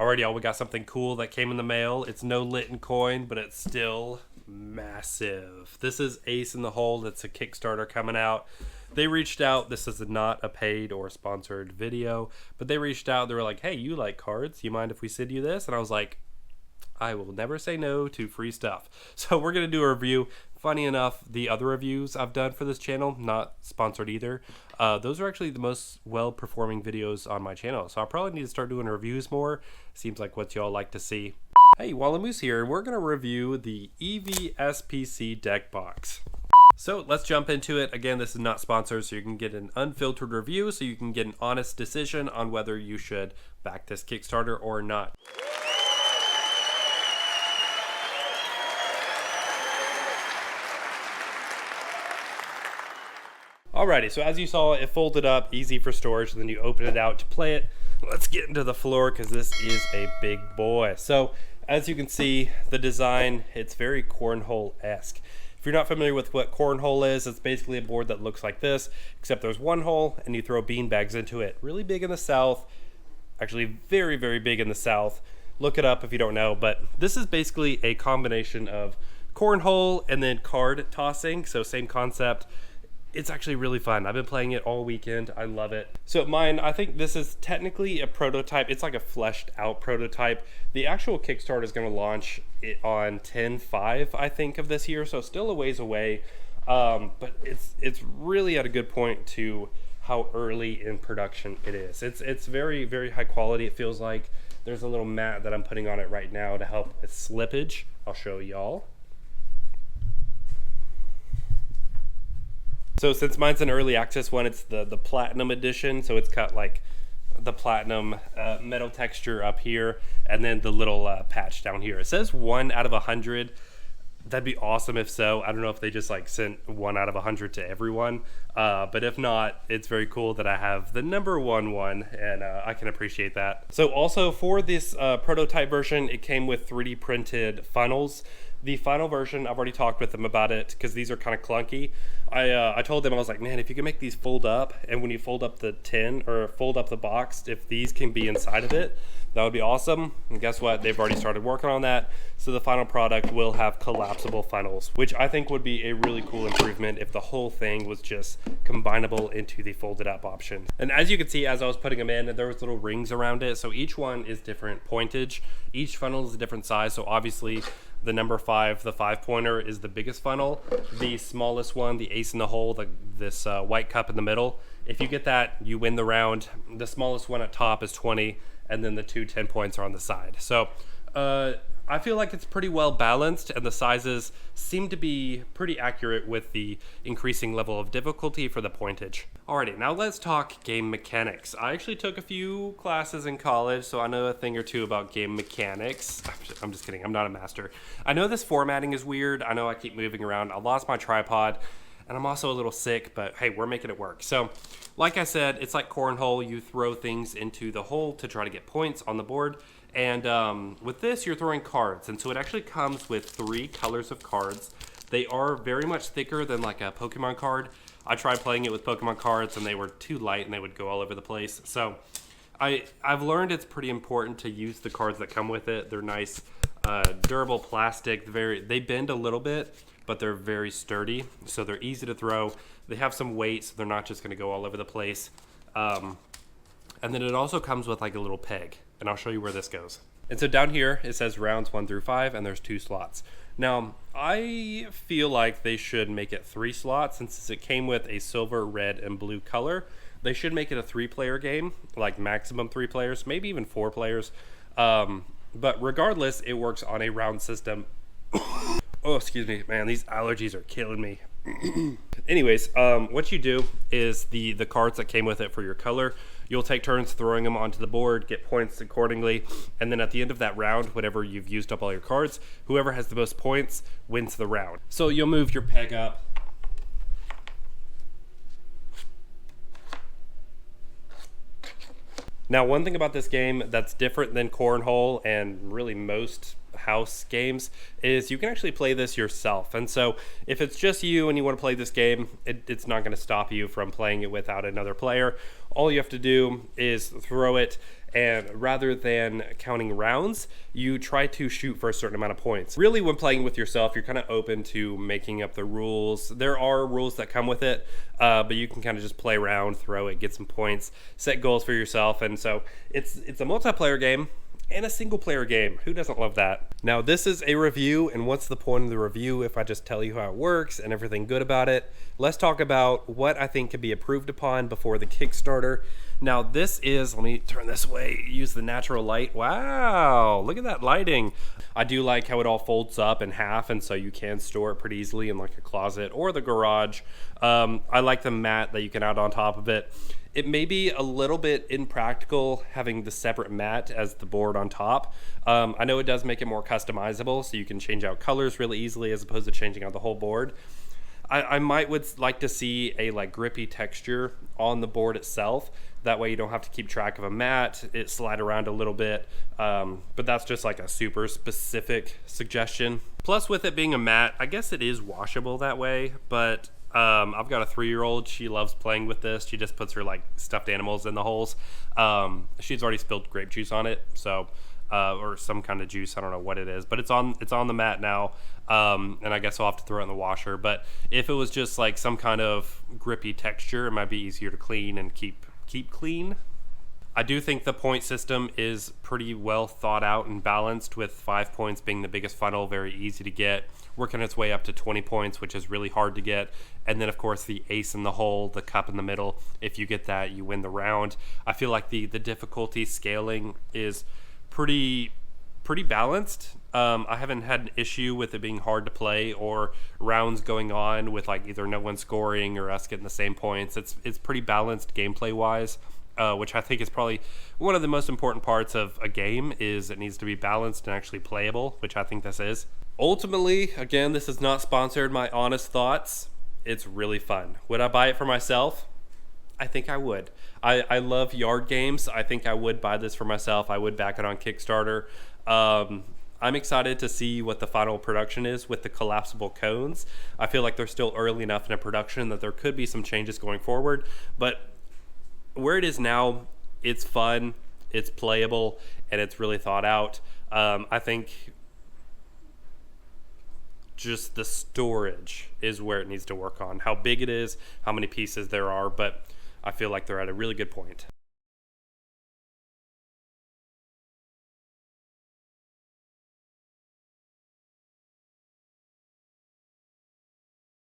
Alrighty, y'all, we got something cool that came in the mail. It's no Litten coin, but it's still massive. This is Ace in the Hole. It's a Kickstarter coming out. They reached out. This is not a paid or sponsored video, but they reached out. They were like, hey, you like cards? You mind if we send you this? And I was like, I will never say no to free stuff. So we're going to do a review. Funny enough, the other reviews I've done for this channel, not sponsored either, those are actually the most well-performing videos on my channel. So I probably need to start doing reviews more. Seems like what y'all like to see. Hey, Wallamoose here, and we're going to review the EVSPC deck box. So let's jump into it. Again, this is not sponsored, so you can get an unfiltered review, so you can get an honest decision on whether you should back this Kickstarter or not. Alrighty, so as you saw, it folded up, easy for storage, and then you open it out to play it. Let's get into the floor because this is a big boy. So as you can see, the design, it's very cornhole-esque. If you're not familiar with what cornhole is, it's basically a board that looks like this, except there's one hole and you throw bean bags into it. Really big in the South, actually very, very big in the South. Look it up if you don't know, but this is basically a combination of cornhole and then card tossing, so same concept. It's actually really fun. I've been playing it all weekend. I love it. So mine, I think this is technically a prototype. It's like a fleshed out prototype. The actual Kickstarter is going to launch it on 10/5, I think, of this year. So still a ways away. But it's really at a good point to how early in production it is. It's very, very high quality. It feels like there's a little mat that I'm putting on it right now to help with slippage. I'll show y'all. So since mine's an early access one, it's the platinum edition. So it's got like the platinum metal texture up here and then the little patch down here. It says 1 out of 100. That'd be awesome if so. I don't know if they just like sent 1 out of 100 to everyone. But if not, it's very cool that I have the number one, and I can appreciate that. So also for this prototype version, it came with 3D printed funnels. The final version, I've already talked with them about it because these are kind of clunky. I told them, I was like, man, if you can make these fold up, and when you fold up the tin or fold up the box, if these can be inside of it, that would be awesome. And guess what? They've already started working on that. So the final product will have collapsible funnels, which I think would be a really cool improvement if the whole thing was just combinable into the folded up option. And as you can see, as I was putting them in, there was little rings around it. So each one is different pointage. Each funnel is a different size. So obviously the number 5, the 5-pointer, is the biggest funnel. The smallest one, the Ace in the Hole, this white cup in the middle, if you get that, you win the round. The smallest one at top is 20, and then the 2 10 points are on the side. So I feel like it's pretty well balanced, and the sizes seem to be pretty accurate with the increasing level of difficulty for the pointage. Alrighty, now let's talk game mechanics. I actually took a few classes in college, so I know a thing or two about game mechanics. I'm just kidding, I'm not a master. I know this formatting is weird. I know I keep moving around. I lost my tripod, and I'm also a little sick, but hey, we're making it work. So, like I said, it's like cornhole. You throw things into the hole to try to get points on the board. And with this, you're throwing cards. And so it actually comes with 3 colors of cards. They are very much thicker than like a Pokemon card. I tried playing it with Pokemon cards, and they were too light, and they would go all over the place. So I've learned it's pretty important to use the cards that come with it. They're nice, durable plastic. They bend a little bit, but they're very sturdy, so they're easy to throw. They have some weight, so they're not just going to go all over the place. And then it also comes with like a little peg, and I'll show you where this goes. And so down here, it says rounds 1 through 5, and there's 2 slots. Now, I feel like they should make it 3 slots, and since it came with a silver, red, and blue color, they should make it a 3-player game, like maximum 3 players, maybe even 4 players. But regardless, it works on a round system. Oh, excuse me, man, these allergies are killing me. Anyways, what you do is the cards that came with it for your color, you'll take turns throwing them onto the board, get points accordingly, and then at the end of that round, whenever you've used up all your cards, whoever has the most points wins the round. So you'll move your peg up. Now, one thing about this game that's different than Cornhole and really most house games is you can actually play this yourself. And so if it's just you and you want to play this game, it's not going to stop you from playing it without another player. All you have to do is throw it, and rather than counting rounds, you try to shoot for a certain amount of points. Really, when playing with yourself, you're kind of open to making up the rules. There are rules that come with it, but you can kind of just play around, throw it, get some points, set goals for yourself. And so it's a multiplayer game and a single player game. Who doesn't love that? Now, this is a review, and what's the point of the review if I just tell you how it works and everything good about it? Let's talk about what I think can be improved upon before the Kickstarter. Now, this is, let me turn this way, use the natural light. Wow, look at that lighting. I do like how it all folds up in half, and so you can store it pretty easily in like a closet or the garage. I like the mat that you can add on top of it. It may be a little bit impractical having the separate mat as the board on top. I know it does make it more customizable, so you can change out colors really easily as opposed to changing out the whole board. I would like to see a like grippy texture on the board itself. That way you don't have to keep track of a mat, it slide around a little bit. But that's just like a super specific suggestion. Plus, with it being a mat, I guess it is washable that way, but I've got a 3-year-old. She loves playing with this. She just puts her like stuffed animals in the holes. She's already spilled grape juice on it, so or some kind of juice. I don't know what it is, but it's on the mat now. And I guess I'll have to throw it in the washer. But if it was just like some kind of grippy texture, it might be easier to clean and keep clean. I do think the point system is pretty well thought out and balanced, with 5 points being the biggest funnel, very easy to get, working its way up to 20 points, which is really hard to get. And then, of course, the ace in the hole, the cup in the middle. If you get that, you win the round. I feel like the difficulty scaling is pretty balanced. I haven't had an issue with it being hard to play or rounds going on with like either no one scoring or us getting the same points. It's pretty balanced gameplay wise. Which I think is probably one of the most important parts of a game, is it needs to be balanced and actually playable, which I think this is. Ultimately, again, this is not sponsored, my honest thoughts, it's really fun. Would I buy it for myself? I think I would. I love yard games. I think I would buy this for myself. I would back it on Kickstarter. I'm excited to see what the final production is with the collapsible cones. I feel like they're still early enough in a production that there could be some changes going forward, but where it is now, it's fun, it's playable, and it's really thought out. I think just the storage is where it needs to work on. How big it is, how many pieces there are, but I feel like they're at a really good point.